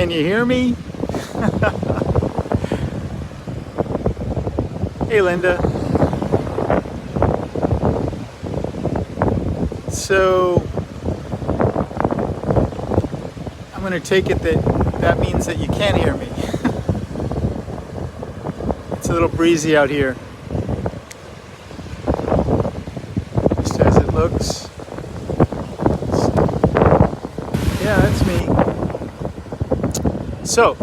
Can you hear me? Hey, Linda. So I'm going to take it that means that you can hear me. It's a little breezy out here, just as it looks. Yeah, that's me. So,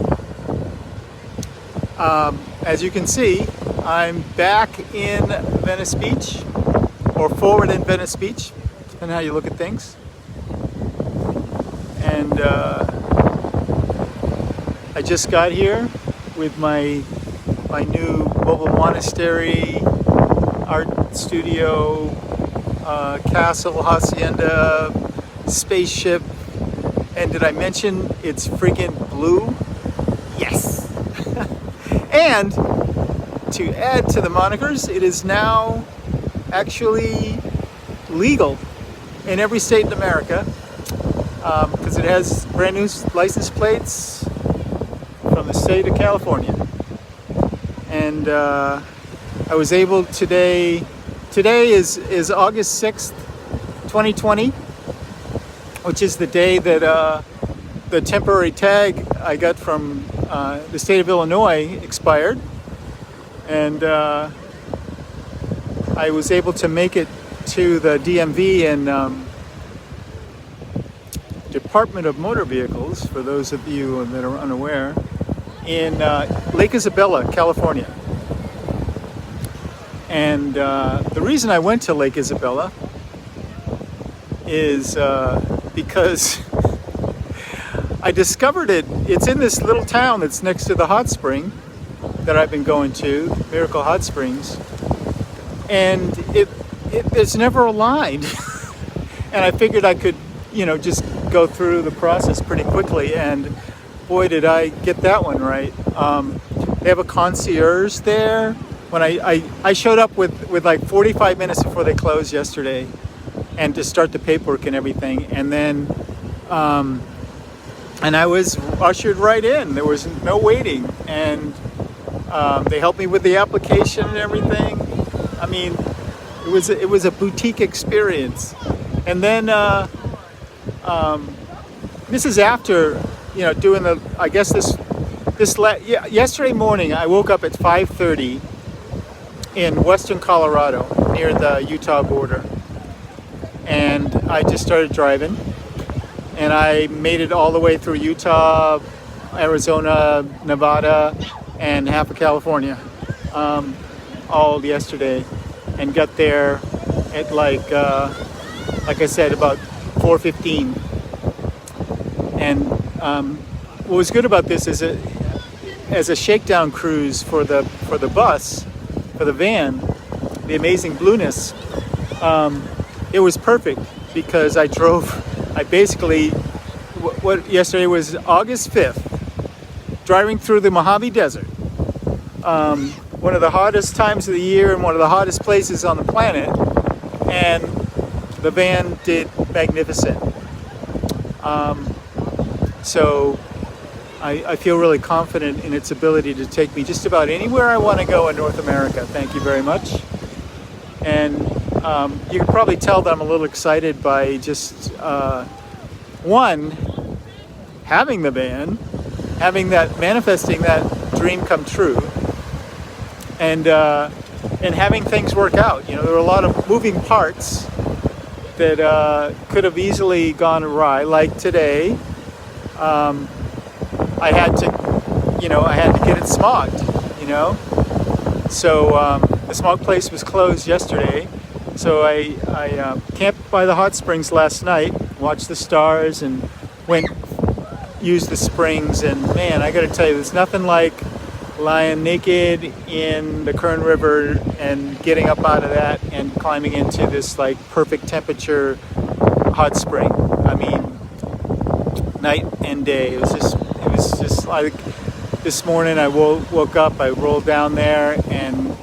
as you can see, I'm back in Venice Beach, or forward in Venice Beach, depending on how you look at things. And I just got here with my new mobile monastery, art studio, castle, hacienda, spaceship. And did I mention it's freaking blue? Yes! And to add to the monikers, it is now actually legal in every state in America because it has brand new license plates from the state of California. And I was able today is August 6th, 2020, which is the day that the temporary tag I got from the state of Illinois expired. And I was able to make it to the DMV and Department of Motor Vehicles, for those of you that are unaware, in Lake Isabella, California. And the reason I went to Lake Isabella is because I discovered it. It's in this little town that's next to the hot spring that I've been going to, Miracle Hot Springs, and it's never a line. And I figured I could, just go through the process pretty quickly, and boy, did I get that one right. They have a concierge there. When I showed up with like 45 minutes before they closed yesterday, and to start the paperwork and everything, and then and I was ushered right in. There was no waiting, and they helped me with the application and everything. I mean, it was a boutique experience. And then this is after doing the, I guess yesterday morning I woke up at 5:30 in western Colorado near the Utah border, and I just started driving, and I made it all the way through Utah, Arizona, Nevada, and half of California, all yesterday, and got there at like I said, about 4:15. And what was good about this is as a shakedown cruise for the bus, for the van, the Amazing Blueness, it was perfect because I basically, yesterday was August 5th, driving through the Mojave Desert, one of the hottest times of the year and one of the hottest places on the planet, and the van did magnificent. So I feel really confident in its ability to take me just about anywhere I want to go in North America. Thank you very much. And you can probably tell that I'm a little excited by just one, having the van, manifesting that dream come true, and having things work out. There were a lot of moving parts that could have easily gone awry. Like today, I had to get it smogged. So the smog place was closed yesterday. So I camped by the hot springs last night, watched the stars, and used the springs. And man, I got to tell you, there's nothing like lying naked in the Kern River and getting up out of that and climbing into this like perfect temperature hot spring. I mean, night and day. It was just like this morning I woke up, I rolled down there, and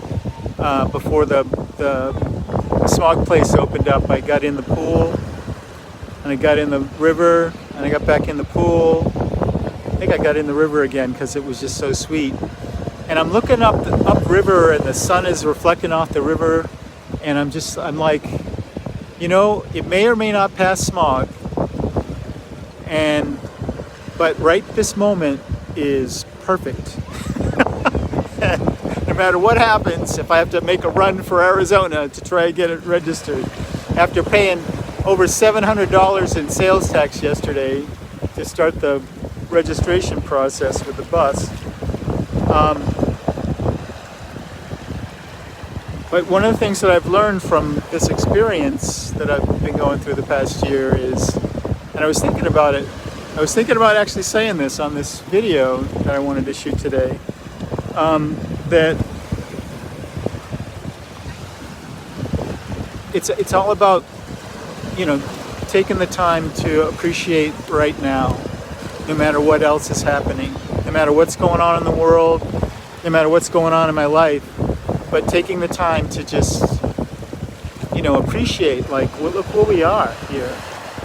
before the smog place opened up, I got in the pool, and I got in the river, and I got back in the pool, think I got in the river again because it was just so sweet. And I'm looking up river, and the sun is reflecting off the river, and I'm like, you know, it may or may not pass smog, but right this moment is perfect. No matter what happens, if I have to make a run for Arizona to try and get it registered, after paying over $700 in sales tax yesterday to start the registration process with the bus. But one of the things that I've learned from this experience that I've been going through the past year is, and I was thinking about actually saying this on this video that I wanted to shoot today, that it's all about, you know, taking the time to appreciate right now, no matter what else is happening, no matter what's going on in the world, no matter what's going on in my life, but taking the time to just, you know, appreciate, like, well, look where we are here,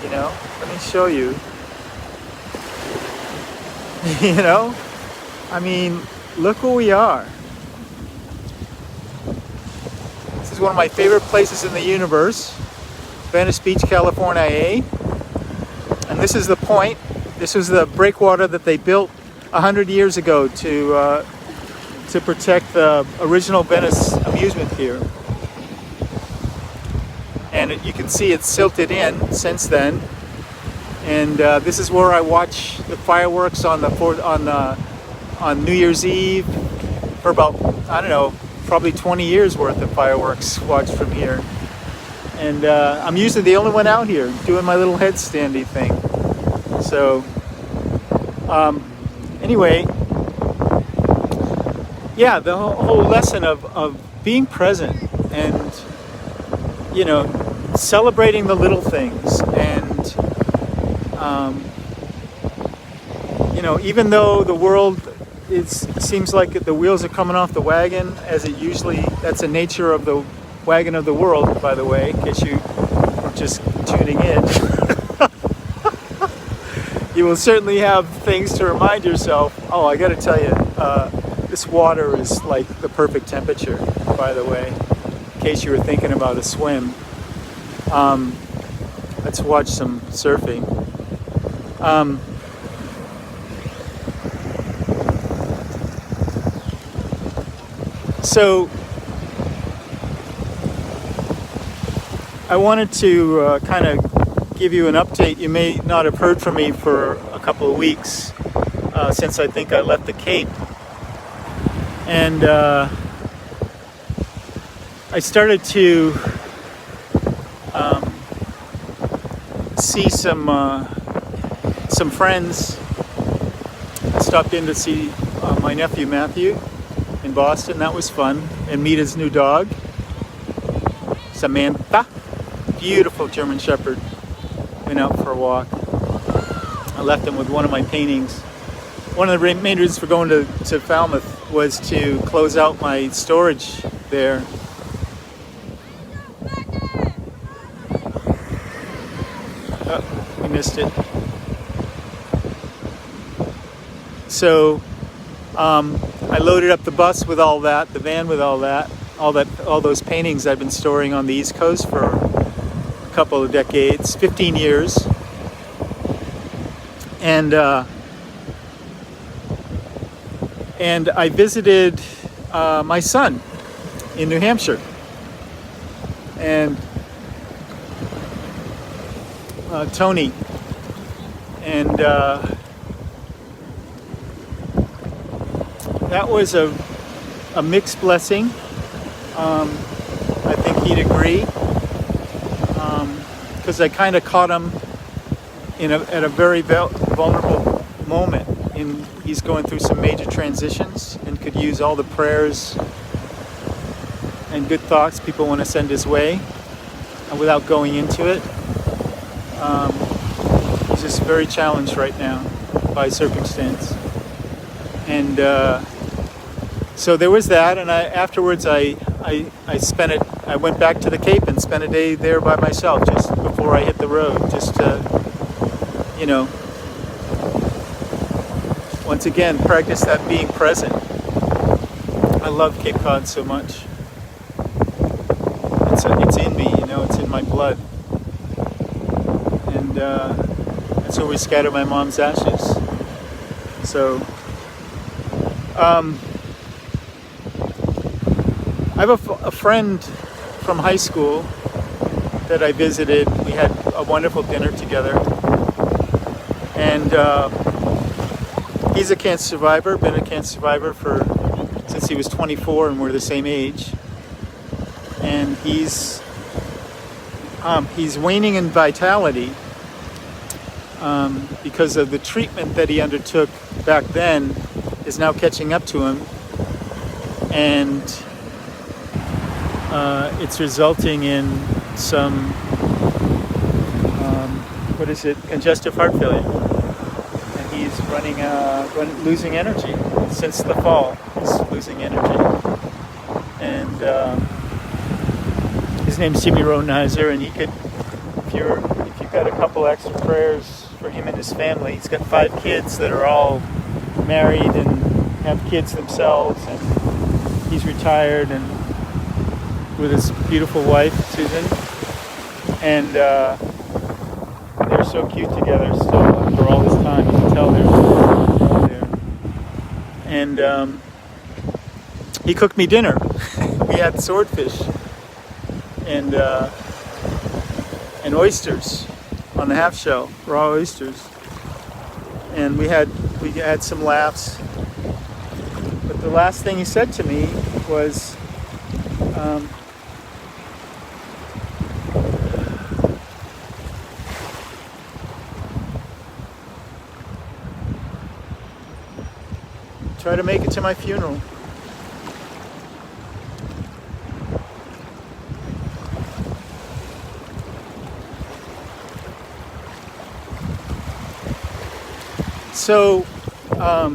you know, let me show you, you know, I mean, look where we are. This is one of my favorite places in the universe, Venice Beach, California, A. And this is the point. This was the breakwater that they built 100 years ago to protect the original Venice amusement pier. And you can see it's silted in since then. And this is where I watch the fireworks on New Year's Eve for about, I don't know, probably 20 years worth of fireworks watched from here. And I'm usually the only one out here doing my little headstandy thing. So, anyway, yeah, the whole lesson of being present and, you know, celebrating the little things. And, you know, even though the world seems like the wheels are coming off the wagon, as it usually, that's the nature of the wagon of the world, by the way, in case you were just tuning in. You will certainly have things to remind yourself. Oh, I got to tell you, this water is like the perfect temperature, by the way, in case you were thinking about a swim. Let's watch some surfing. So I wanted to kind of give you an update. You may not have heard from me for a couple of weeks since I think I left the Cape. And I started to see some friends. I stopped in to see my nephew Matthew in Boston. That was fun. And meet his new dog, Samantha. Beautiful German Shepherd. Went out for a walk. I left him with one of my paintings. One of the main reasons for going to Falmouth was to close out my storage there. Oh, we missed it. So I loaded up the bus with all that, the van with all those paintings I've been storing on the East Coast for a couple of decades, 15 years. And I visited my son in New Hampshire. And Tony. And that was a mixed blessing. I think he'd agree. Because I kind of caught him at a very vulnerable moment. He's going through some major transitions and could use all the prayers and good thoughts people want to send his way. And without going into it, he's just very challenged right now by circumstance. And so there was that, and afterwards I went back to the Cape and spent a day there by myself just before I hit the road, just to, once again, practice that being present. I love Cape Cod so much. It's in me, you know, it's in my blood. And that's where we scatter my mom's ashes. So, I have a friend from high school that I visited. We had a wonderful dinner together. And he's a cancer survivor, been a cancer survivor since he was 24, and we're the same age. And he's waning in vitality because of the treatment that he undertook back then is now catching up to him, and it's resulting in some congestive heart failure, and he's losing energy since the fall. He's losing energy, and his name's Jimmy Rodenheiser, and he could, if you've got a couple extra prayers for him and his family. He's got 5 kids that are all married and have kids themselves, and he's retired and with his beautiful wife Susan, and they're so cute together still after all this time. You can tell they're there. And he cooked me dinner. We had swordfish and oysters on the half shell, raw oysters, and we had some laughs. But the last thing he said to me was, try to make it to my funeral. So, I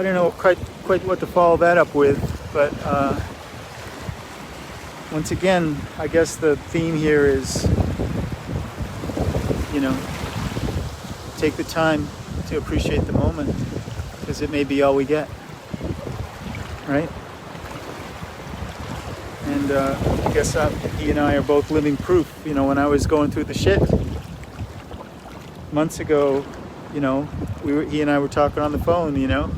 don't know quite what to follow that up with, but once again, I guess the theme here is, you know, take the time to appreciate the moment, because it may be all we get, right? And I guess he and I are both living proof. You know, when I was going through the shit months ago, you know, he and I were talking on the phone, you know,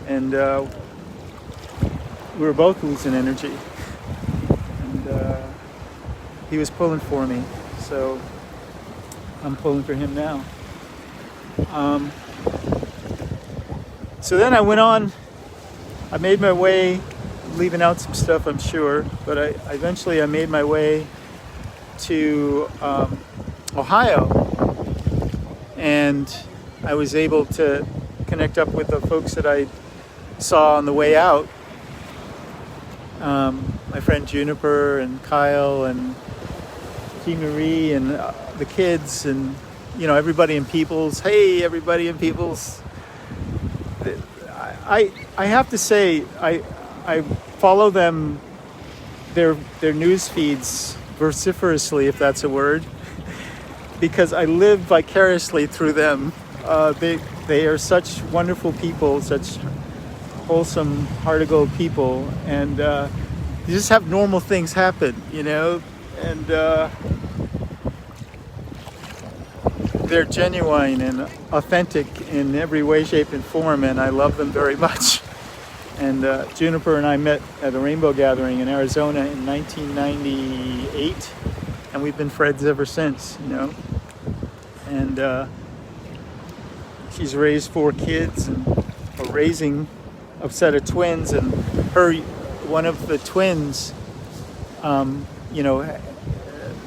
and we were both losing energy, and he was pulling for me, so I'm pulling for him now. So then I went on. I made my way, leaving out some stuff, I'm sure, but I eventually made my way to Ohio, and I was able to connect up with the folks that I saw on the way out. My friend Juniper and Kyle and T. Marie and the kids, and you know, everybody in Peoples. Hey, everybody in Peoples. I have to say, I follow them, their news feeds vociferously, if that's a word, because I live vicariously through them. They are such wonderful people, such wholesome, heart-of-gold people, and you just have normal things happen, you know, and they're genuine and authentic in every way, shape, and form, and I love them very much. And Juniper and I met at a rainbow gathering in Arizona in 1998, and we've been friends ever since, you know. And she's raised 4 kids, and raising a set of twins, and one of the twins, you know,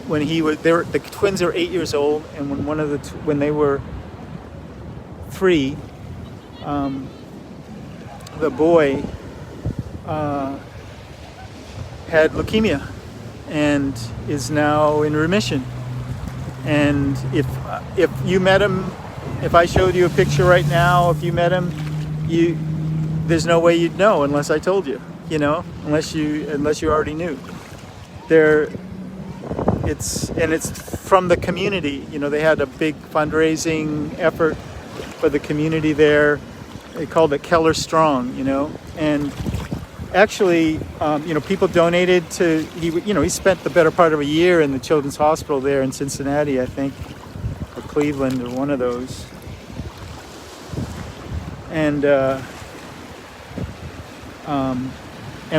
when the twins are 8 years old, and when they were 3, the boy had leukemia and is now in remission. And if you met him, if I showed you a picture right now, if you met him, there's no way you'd know unless I told you, you know, unless you already knew. it's from the community. You know, they had a big fundraising effort for the community there. They called it Keller Strong, you know, and actually, you know, people donated to, he spent the better part of a year in the Children's Hospital there in Cincinnati, I think, or Cleveland, or one of those. And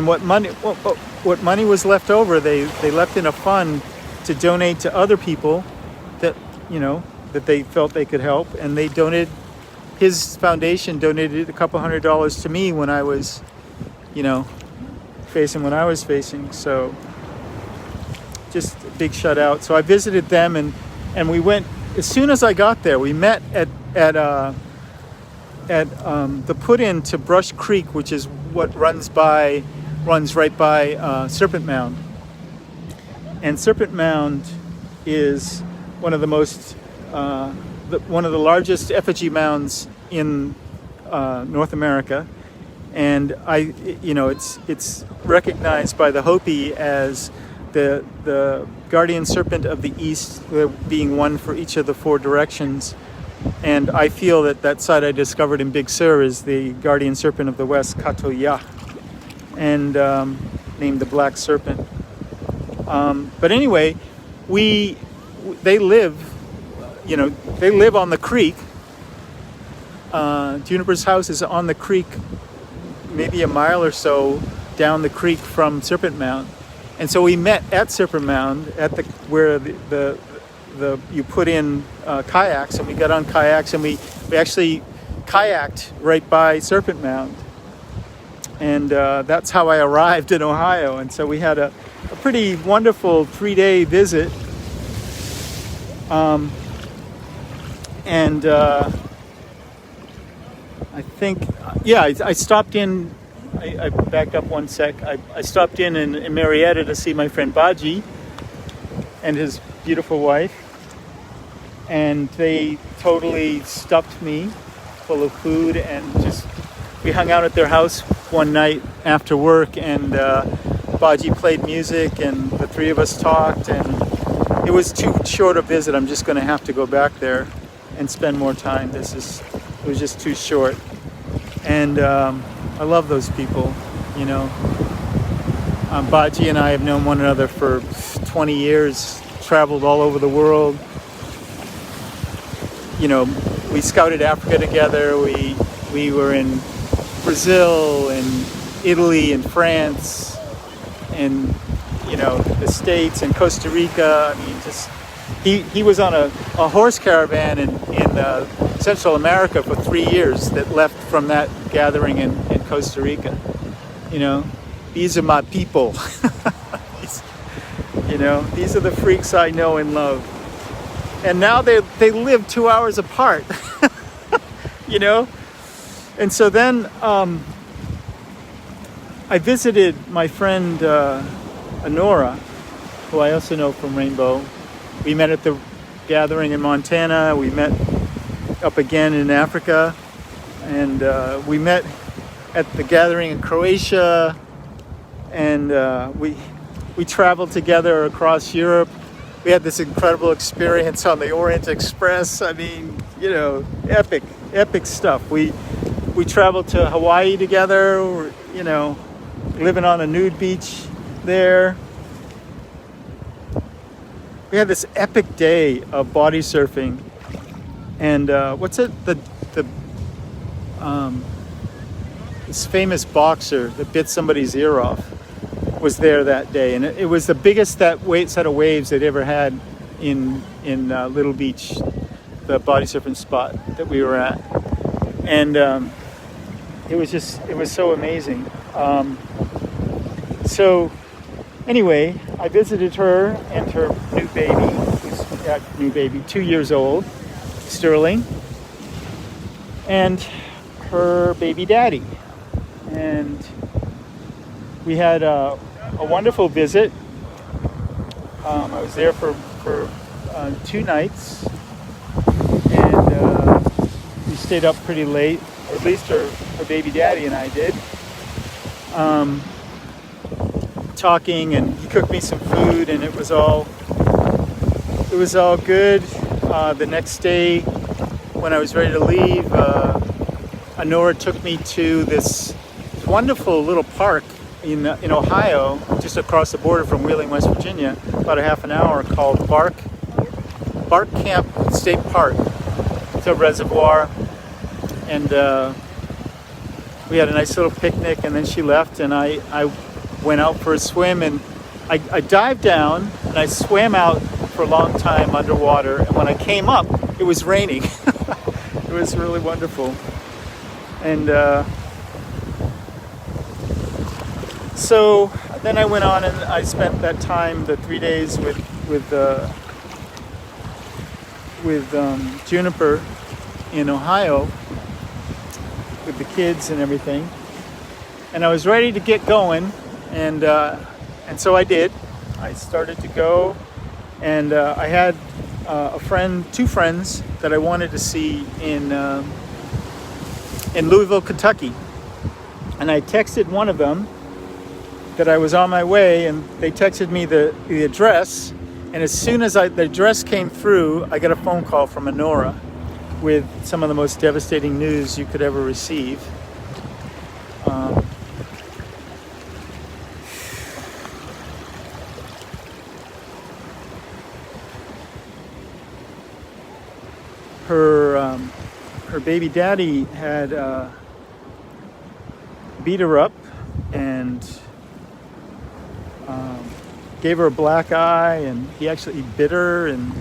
what money was left over, they left in a fund to donate to other people that, you know, that they felt they could help, and they donated. His foundation donated a couple $100s to me when I was, you know, facing what I was facing. So just a big shout out. So I visited them, and we went, as soon as I got there, we met at the put-in to Brush Creek, which is what runs right by Serpent Mound. And Serpent Mound is one of the most one of the largest effigy mounds in North America, and it's recognized by the Hopi as the guardian serpent of the East, being one for each of the four directions. And I feel that site I discovered in Big Sur is the guardian serpent of the West, Katoya, and named the Black Serpent. But anyway, they live on the creek. Juniper's house is on the creek, maybe a mile or so down the creek from Serpent Mound. And so we met at Serpent Mound where you put in kayaks, and we got on kayaks, and we actually kayaked right by Serpent Mound. And that's how I arrived in Ohio. And so we had a pretty wonderful 3-day visit. I think, I stopped in, I backed up one sec. I stopped in Marietta to see my friend Baji and his beautiful wife. And they totally stuffed me full of food, and we hung out at their house one night after work, and Baji played music, and the three of us talked, and it was too short a visit. I'm just going to have to go back there and spend more time. It was just too short. And I love those people, you know. Baji and I have known one another for 20 years, traveled all over the world. You know, we scouted Africa together. We were in Brazil and Italy and France and, you know, the States and Costa Rica. I mean, he was on a horse caravan in Central America for 3 years that left from that gathering in Costa Rica. You know, these are my people. You know, these are the freaks I know and love. And now they live 2 hours apart. You know? And so then I visited my friend Honora, who I also know from Rainbow. We met at the gathering in Montana. We met up again in Africa. And we met at the gathering in Croatia. And we traveled together across Europe. We had this incredible experience on the Orient Express. I mean, you know, epic stuff. We traveled to Hawaii together, you know, living on a nude beach there. We had this epic day of body surfing. And this famous boxer that bit somebody's ear off was there that day, and it was the biggest set of waves they'd ever had in Little Beach, the body surfing spot that we were at. And it was so amazing. So anyway, I visited her and her new baby, 2 years old, Sterling, and her baby daddy. And we had a wonderful visit. I was there for 2 nights, and we stayed up pretty late, or at least her baby daddy and I did, talking, and he cooked me some food, and it was all it was all good. The next day, when I was ready to leave, Honora took me to this wonderful little park in Ohio, just across the border from Wheeling, West Virginia, about a half an hour, called Bark Camp State Park. It's a reservoir, and we had a nice little picnic, and then she left, and I went out for a swim, and I dived down, and I swam out for a long time underwater, and when I came up, it was raining. It was really wonderful. And so then I went on and I spent that time, the 3 days with Juniper in Ohio with the kids and everything. And I was ready to get going, and so I did. I started to go, and I had two friends that I wanted to see in Louisville, Kentucky. And I texted one of them that I was on my way, and they texted me the address. And as soon as the address came through, I got a phone call from Honora with some of the most devastating news you could ever receive. Her baby daddy had beat her up and gave her a black eye, and he actually bit her, and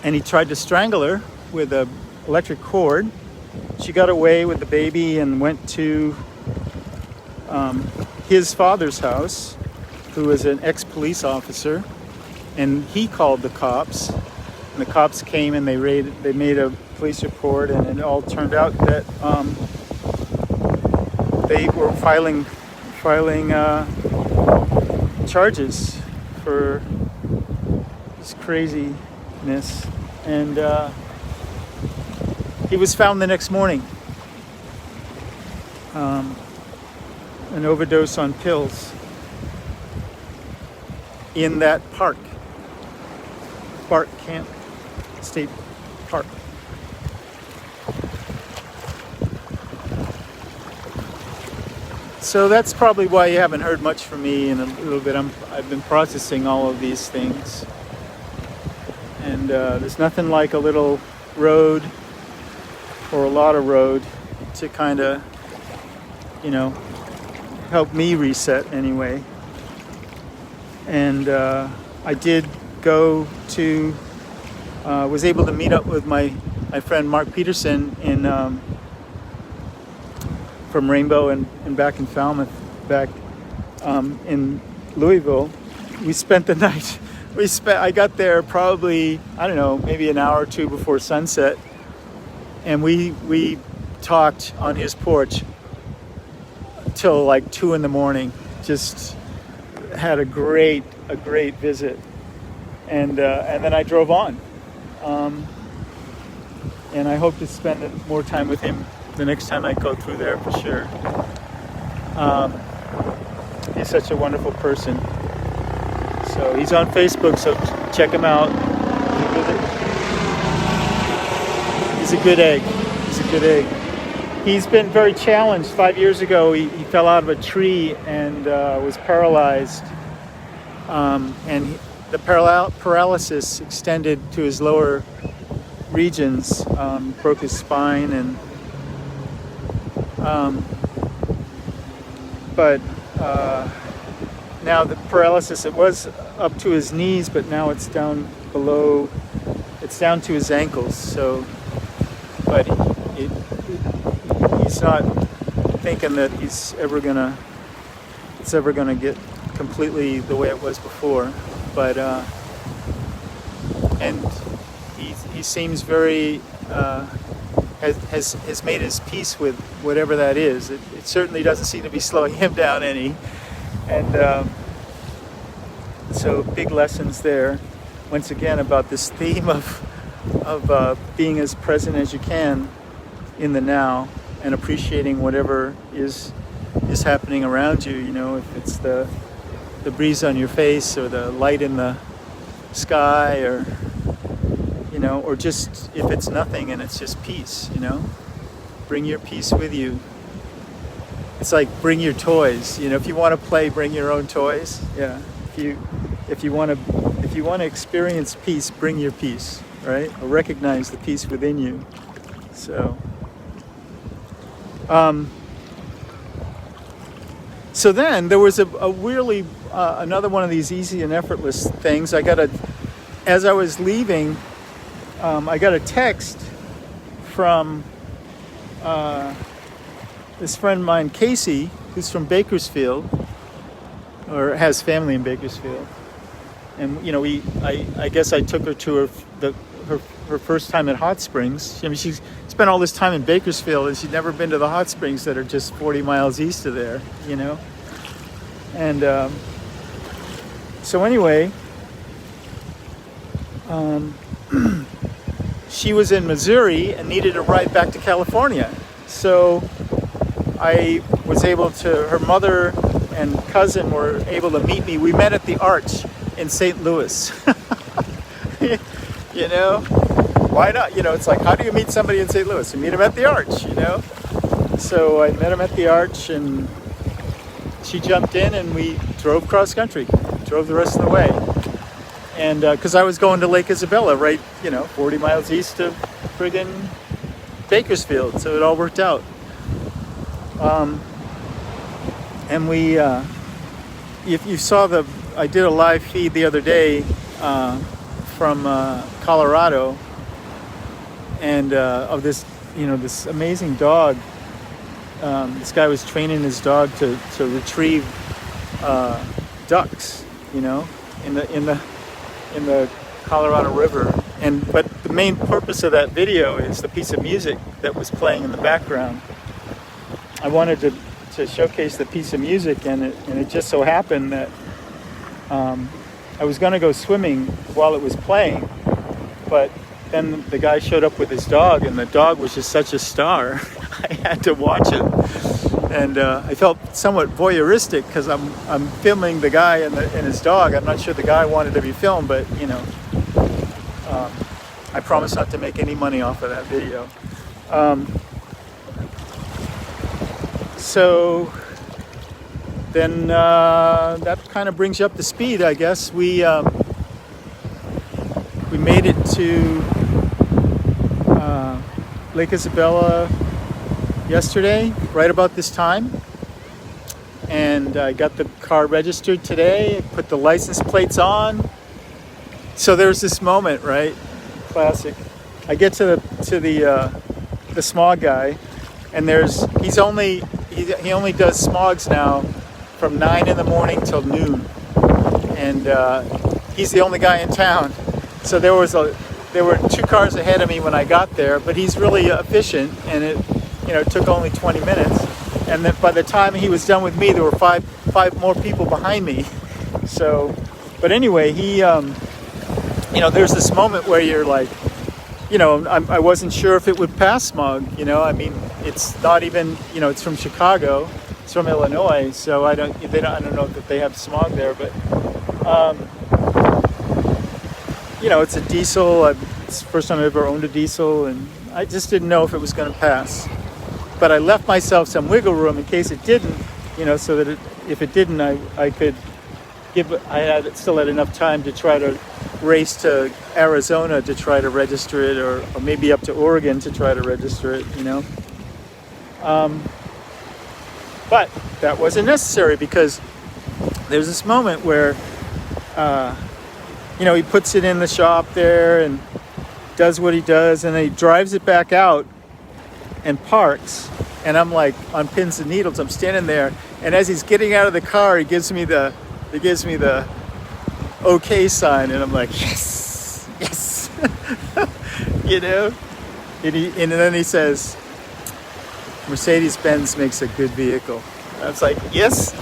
he tried to strangle her with an electric cord. She got away with the baby and went to his father's house, who was an ex-police officer, and he called the cops. And the cops came and they made a police report, and it all turned out that they were filing charges for this craziness. And he was found the next morning, an overdose on pills in that park, Bark Camp State Park. So that's probably why you haven't heard much from me in a little bit. I've been processing all of these things, and there's nothing like a little road or a lot of road to kind of, help me reset anyway. And I did go to was able to meet up with my friend Mark Peterson from Rainbow and back in Falmouth, back in Louisville. We spent the night. I got there probably, I don't know, maybe an hour or two before sunset, and we talked on his porch till like 2 a.m. Just had a great visit, and then I drove on. And I hope to spend more time with him the next time I go through there, for sure. He's such a wonderful person. So he's on Facebook, so check him out. He's a good egg. He's been very challenged. 5 years ago, he fell out of a tree and was paralyzed. And the paralysis extended to his lower regions, broke his spine, and but now the paralysis, it was up to his knees, but now it's down below, it's down to his ankles. So, but he's not thinking that it's ever gonna get completely the way it was before. But and he seems very has made his peace with whatever that is. It certainly doesn't seem to be slowing him down any. And so big lessons there. Once again, about this theme of being as present as you can in the now, and appreciating whatever is happening around you. If it's the the breeze on your face or the light in the sky, or or just if it's nothing and it's just peace, bring your peace with you. It's like bring your toys. If you want to play, bring your own toys. Yeah. If you want to experience peace, bring your peace, right? Or recognize the peace within you. So so then there was a really another one of these easy and effortless things. As I was leaving, I got a text from this friend of mine, Casey, who's from Bakersfield, or has family in Bakersfield. And I guess I took her to her first time at Hot Springs. I mean, she spent all this time in Bakersfield and she'd never been to the hot springs that are just 40 miles east of there, And so anyway, she was in Missouri and needed a ride back to California. So I was able to, her mother and cousin were able to meet me. We met at the Arch in St. Louis. Why not? It's like, how do you meet somebody in St. Louis? You meet them at the Arch, So I met him at the Arch and she jumped in and we drove cross country, drove the rest of the way. And because I was going to Lake Isabella, right, 40 miles east of friggin' Bakersfield. So it all worked out. And we, if you saw I did a live feed the other day from Colorado, and of this, this amazing dog. This guy was training his dog to retrieve ducks, in the Colorado River. But the main purpose of that video is the piece of music that was playing in the background. I wanted to showcase the piece of music, and it just so happened that I was going to go swimming while it was playing, but then the guy showed up with his dog, and the dog was just such a star. I had to watch it, and I felt somewhat voyeuristic because I'm filming the guy and his dog. I'm not sure the guy wanted to be filmed, but I promise not to make any money off of that video. So then that kind of brings you up to speed, I guess. We made it to Lake Isabella yesterday, right about this time. And I got the car registered today, put the license plates on. So there's this moment, right? Classic. I get to the smog guy, and he only does smogs now from 9 in the morning till noon, and he's the only guy in town. So there were 2 cars ahead of me when I got there, but he's really efficient, and it took only 20 minutes. And then by the time he was done with me, there were five more people behind me. So, but anyway, he, there's this moment where you're like, I wasn't sure if it would pass smog. I mean, it's not even, it's from Chicago, it's from Illinois, so I don't know that they have smog there, but it's a diesel. It's the first time I've ever owned a diesel, and I just didn't know if it was going to pass. But I left myself some wiggle room in case it didn't, so that if it didn't, I could still had enough time to try to race to Arizona to try to register it, or maybe up to Oregon to try to register it, But that wasn't necessary, because there's this moment where, he puts it in the shop there and does what he does, and then he drives it back out and parks, and I'm like on pins and needles. I'm standing there, and as he's getting out of the car, he gives me the okay sign, and I'm like, yes. And then he says, Mercedes-Benz makes a good vehicle. And I was like, yes,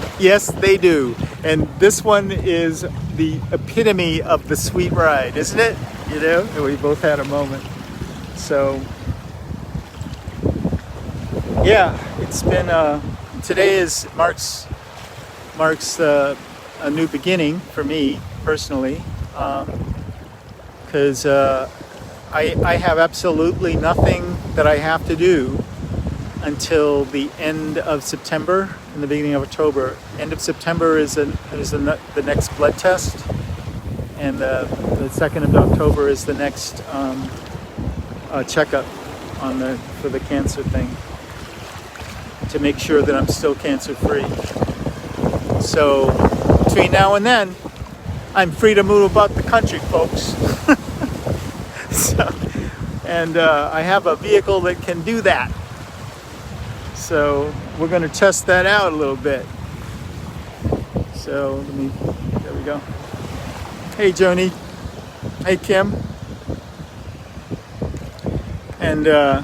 they do. And this one is the epitome of the sweet ride, isn't it? And we both had a moment. So yeah, it's been, today marks the a new beginning for me personally, because I have absolutely nothing that I have to do until the end of September and the beginning of October. End of September is the next blood test, and the 2nd of October is the next checkup for the cancer thing, to make sure that I'm still cancer free. So between now and then, I'm free to move about the country, folks. And I have a vehicle that can do that. So we're going to test that out a little bit. So there we go. Hey, Joni. Hey, Kim. And I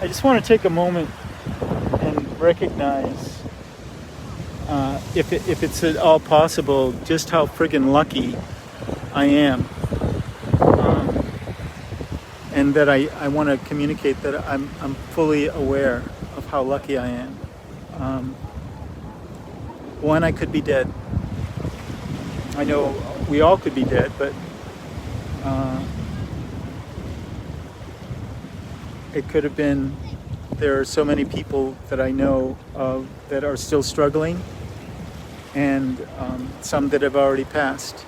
just want to take a moment and recognize, if it's at all possible, just how friggin' lucky I am. And that I want to communicate that I'm fully aware of how lucky I am. One, I could be dead. I know we all could be dead, but it could have been. There are so many people that I know of that are still struggling, and some that have already passed,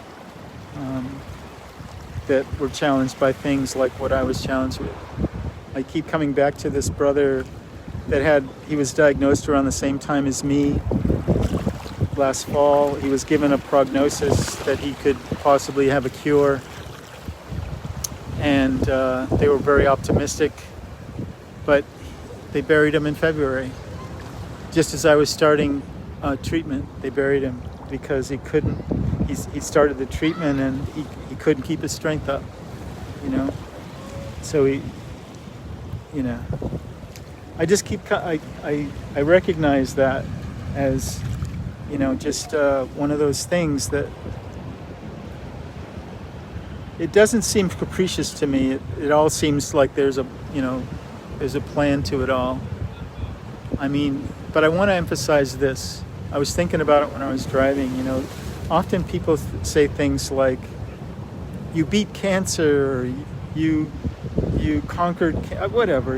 that were challenged by things like what I was challenged with. I keep coming back to this brother that he was diagnosed around the same time as me last fall. He was given a prognosis that he could possibly have a cure, and they were very optimistic, but they buried him in February. Just as I was starting treatment, they buried him because he couldn't. He started the treatment and he couldn't keep his strength up, So I just I recognize that as, just one of those things that it doesn't seem capricious to me. It all seems like there's a plan to it all. But I want to emphasize this. I was thinking about it when I was driving, Often people say things like, you beat cancer, or you conquered, whatever,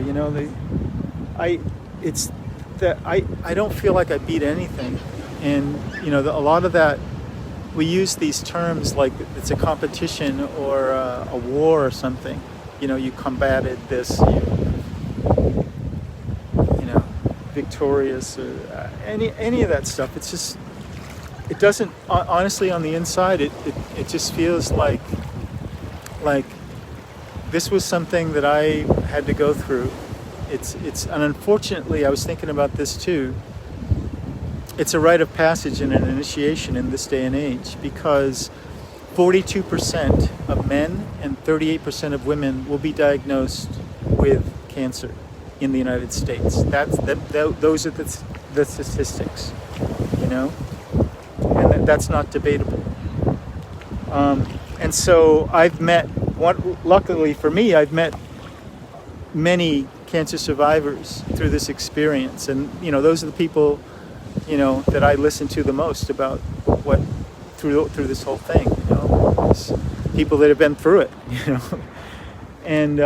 I don't feel like I beat anything. And, a lot of that, we use these terms like it's a competition or a war or something. You combated this, victorious, or any of that stuff. It's just, it doesn't, honestly, on the inside, it just feels like this was something that I had to go through. And unfortunately, I was thinking about this too. It's a rite of passage and an initiation in this day and age, because 42% of men and 38% of women will be diagnosed with cancer in the United States. Those are the statistics, and that's not debatable. And so luckily for me, I've met many cancer survivors through this experience, and those are the people that I listen to the most about what through this whole thing. It's people that have been through it, and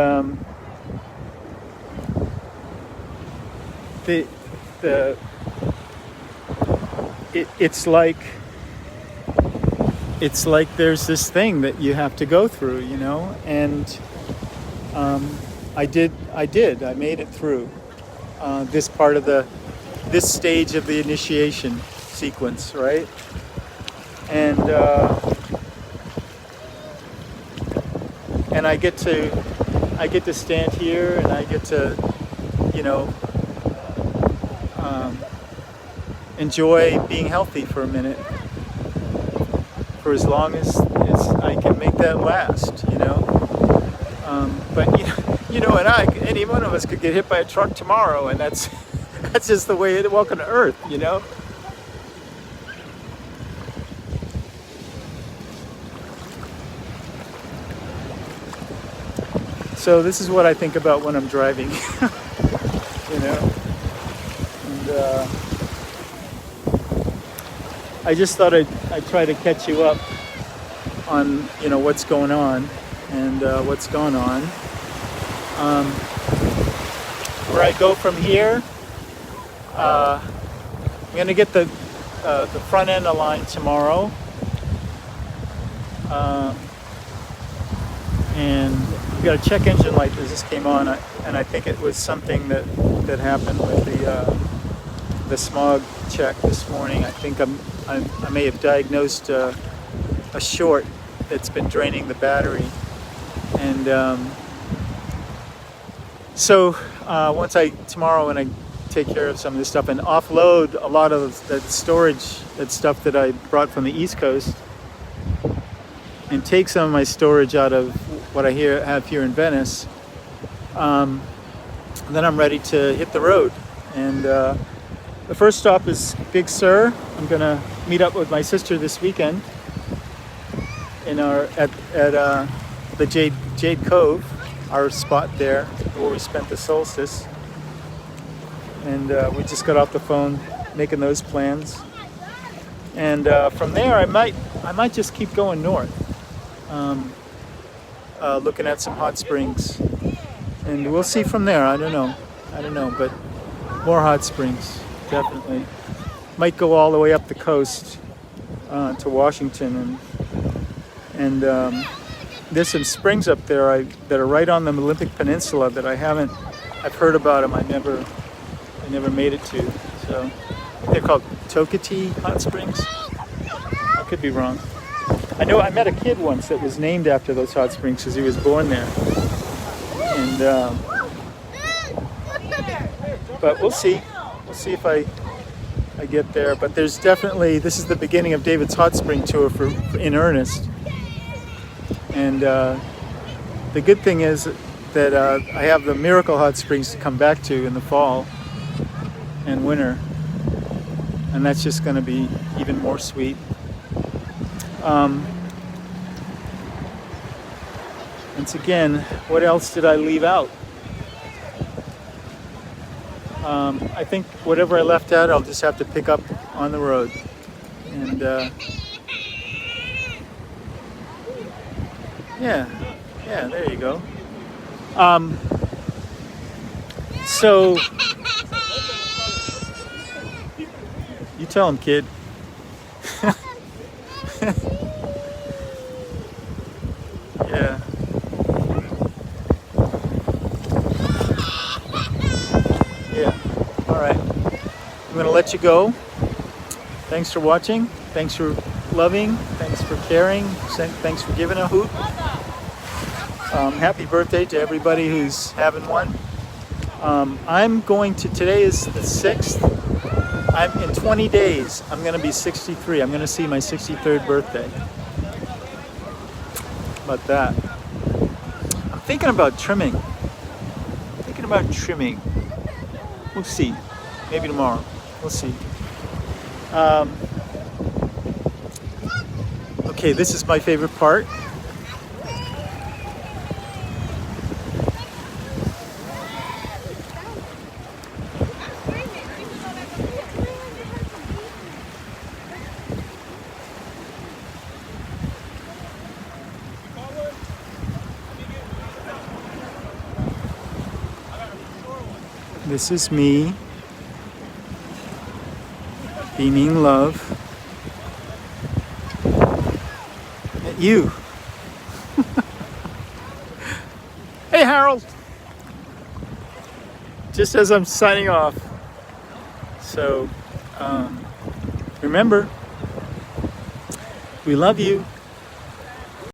it's like there's this thing that you have to go through, and I made it through this stage of the initiation sequence, right? And I get to stand here, and I get to enjoy being healthy for a minute, for as long as I can make that last, But any one of us could get hit by a truck tomorrow, and that's just the way it. Welcome to Earth, So this is what I think about when I'm driving, And I just thought I'd try to catch you up on, you know, what's going on and what's going on. Where I go from here, I'm gonna get the front end aligned tomorrow, and we got a check engine light that just came on, and I think it was something that happened with the smog check this morning. I think I may have diagnosed a short that's been draining the battery, and so tomorrow when I take care of some of this stuff and offload a lot of that storage, that stuff that I brought from the East Coast, and take some of my storage out of what I have here in Venice, then I'm ready to hit the road. And the first stop is Big Sur. I'm gonna meet up with my sister this weekend at the Jade Cove, our spot there where we spent the solstice. And we just got off the phone making those plans. And from there, I might just keep going north, looking at some hot springs, and we'll see from there. I don't know, but more hot springs, definitely. Might go all the way up the coast to Washington, and there's some springs up there that are right on the Olympic Peninsula that I've heard about them. I never made it to. So they're called Tokati Hot Springs. I could be wrong. I know I met a kid once that was named after those hot springs because he was born there. And but we'll see. We'll see if I get there. But there's definitely, this is the beginning of David's hot spring tour for in earnest. And the good thing is that I have the Miracle Hot Springs to come back to in the fall and winter, and that's just going to be even more sweet. Once again, what else did I leave out? I think whatever I left out, I'll just have to pick up on the road. And yeah, there you go. So you tell him, kid. Yeah. Yeah. All right. I'm going to let you go. Thanks for watching. Thanks for loving. Thanks for caring. Thanks for giving a hoot. Happy birthday to everybody who's having one. Today is the 6th. In 20 days, I'm going to be 63. I'm going to see my 63rd birthday. How about that? I'm thinking about trimming. We'll see. Maybe tomorrow. We'll see. Okay, this is my favorite part. This is me beaming love at you. Hey, Harold! Just as I'm signing off. So, remember, we love you.